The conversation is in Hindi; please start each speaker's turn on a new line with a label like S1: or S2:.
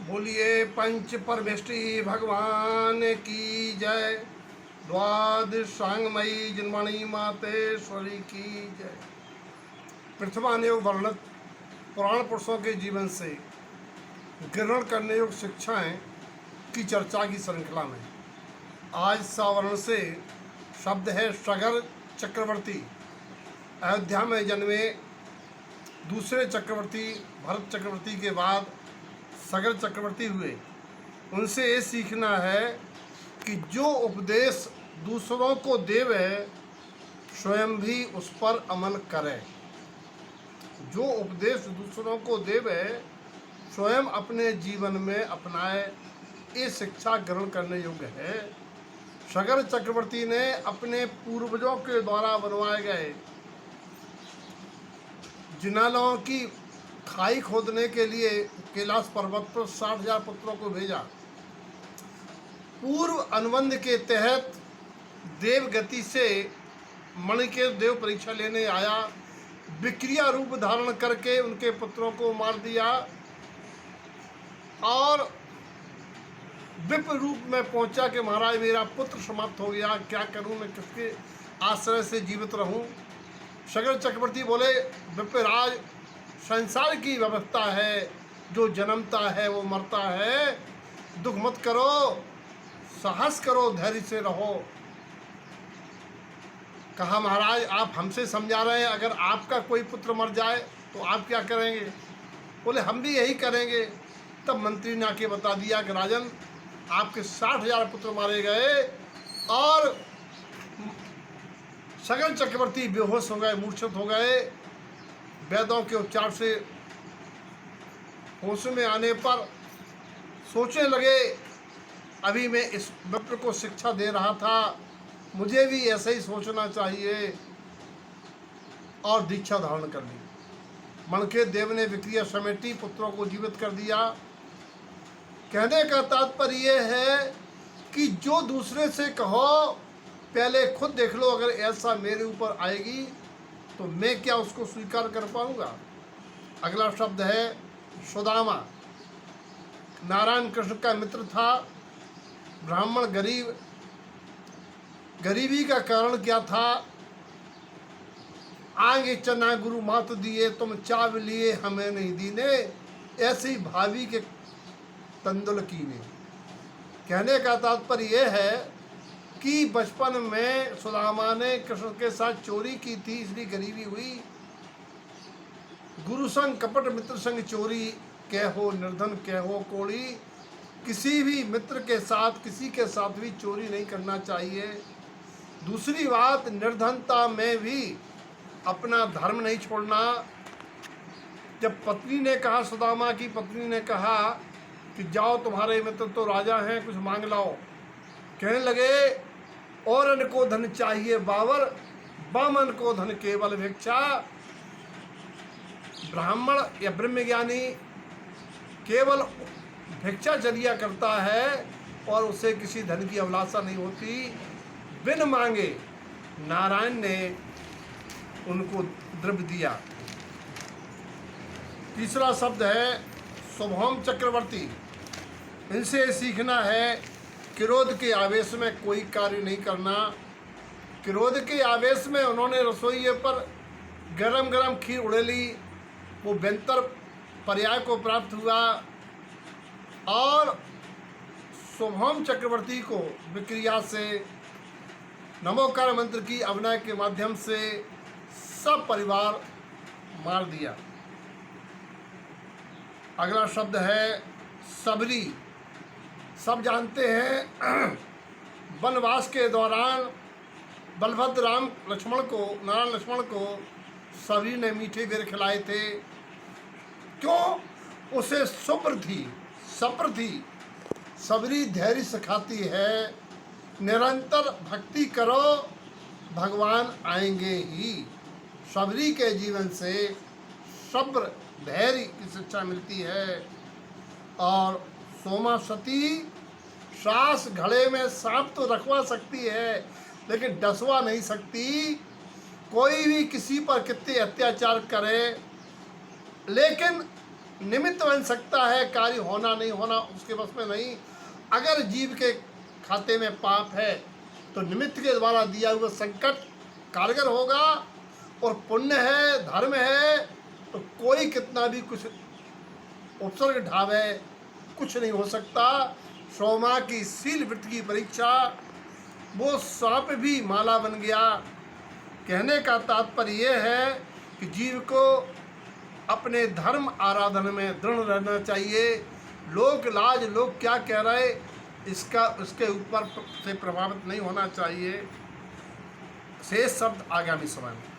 S1: बोलिए पंच परमेष्टि भगवान की जय। द्वादशांगमयी जन्मणि मातेश्वरी की जय। प्रथमान योग वर्णित पुराण पुरुषों के जीवन से ग्रहण करने योग शिक्षाएं की चर्चा की श्रृंखला में आज सावरण से शब्द है सगर चक्रवर्ती। अयोध्या में जन्मे दूसरे चक्रवर्ती भरत चक्रवर्ती के बाद सगर चक्रवर्ती हुए। उनसे ये सीखना है कि जो उपदेश दूसरों को देवे स्वयं भी उस पर अमल करे। जो उपदेश दूसरों को देवे स्वयं अपने जीवन में अपनाए, ये शिक्षा ग्रहण करने योग्य है। सगर चक्रवर्ती ने अपने पूर्वजों के द्वारा बनवाए गए जिनालों की खाई खोदने के लिए कैलाश पर्वत पर 60,000 पुत्रों को भेजा। पूर्व अनुबंध के तहत देवगति से मणिकेश देव परीक्षा लेने आया। विक्रिया रूप धारण करके उनके पुत्रों को मार दिया और विप्र रूप में पहुंचा कि महाराज मेरा पुत्र समाप्त हो गया, क्या करूं, मैं किसके आश्रय से जीवित रहूं। सगर चक्रवर्ती बोले, विप्रराज संसार की व्यवस्था है, जो जन्मता है वो मरता है, दुख मत करो, साहस करो, धैर्य से रहो। कहा महाराज आप हमसे समझा रहे हैं, अगर आपका कोई पुत्र मर जाए तो आप क्या करेंगे? बोले हम भी यही करेंगे। तब मंत्री ने आके बता दिया कि राजन आपके 60,000 पुत्र मारे गए और सगर चक्रवर्ती बेहोश हो गए, मूर्छित हो गए। वैद्यों के उपचार से होश में आने पर सोचने लगे, अभी मैं इस विप्र को शिक्षा दे रहा था, मुझे भी ऐसे ही सोचना चाहिए, और दीक्षा धारण कर ली। मणिकेश देव ने विक्रिया समेटी, पुत्रों को जीवित कर दिया। कहने का तात्पर्य यह है कि जो दूसरे से कहो पहले खुद देख लो, अगर ऐसा मेरे ऊपर आएगी तो मैं क्या उसको स्वीकार कर पाऊंगा। अगला शब्द है सुदामा। नारायण कृष्ण का मित्र था, ब्राह्मण गरीब। गरीबी का कारण क्या था? आगे चना गुरु मात दिए, तुम चाव लिए हमें नहीं दीने, ऐसी भावी के तंदुल कीने। कहने का तात्पर्य यह है कि बचपन में सुदामा ने कृष्ण के साथ चोरी की थी, इसलिए गरीबी हुई। गुरु संग कपट, मित्र संग चोरी, कहो निर्धन कहो कोड़ी। किसी भी मित्र के साथ, किसी के साथ भी चोरी नहीं करना चाहिए। दूसरी बात, निर्धनता में भी अपना धर्म नहीं छोड़ना। जब पत्नी ने कहा, सुदामा की पत्नी ने कहा कि जाओ तुम्हारे मित्र तो राजा हैं, कुछ मांग लाओ। कहने लगे औरन को धन चाहिए बावर, बामन को धन केवल भिक्षा। ब्राह्मण या ब्रह्मज्ञानी केवल भिक्षाचर्या करता है और उसे किसी धन की अभिलाषा नहीं होती। बिन मांगे नारायण ने उनको द्रव्य दिया। तीसरा शब्द है शुभम चक्रवर्ती। इनसे सीखना है क्रोध के आवेश में कोई कार्य नहीं करना। क्रोध के आवेश में उन्होंने रसोइये पर गरम गरम खीर उड़ेली, वो बेहतर पर्याय को प्राप्त हुआ और शुभम चक्रवर्ती को विक्रिया से नमोकार मंत्र की अभिनय के माध्यम से सब परिवार मार दिया। अगला शब्द है सबरी। सब जानते हैं वनवास के दौरान बलभद्र नारायण लक्ष्मण को सबरी ने मीठे बेर खिलाए थे। क्यों? उसे सब्र थी। सबरी धैर्य सिखाती है, निरंतर भक्ति करो, भगवान आएंगे ही। सबरी के जीवन से सब्र धैर्य की शिक्षा मिलती है। और सोमा सती सास घड़े में सांप तो रखवा सकती है लेकिन डसवा नहीं सकती। कोई भी किसी पर कितने अत्याचार करे, लेकिन निमित्त बन सकता है, कार्य होना नहीं होना उसके बस में नहीं। अगर जीव के खाते में पाप है तो निमित्त के द्वारा दिया हुआ संकट कारगर होगा, और पुण्य है, धर्म है, तो कोई कितना भी कुछ उपसर्ग ढावे कुछ नहीं हो सकता। सोमा की सील वृत्ति की परीक्षा, वो सांप भी माला बन गया। कहने का तात्पर्य यह है कि जीव को अपने धर्म आराधन में दृढ़ रहना चाहिए। लोक लाज, लोग क्या कह रहे, उसके ऊपर से प्रभावित नहीं होना चाहिए। शेष शब्द आगामी समय में।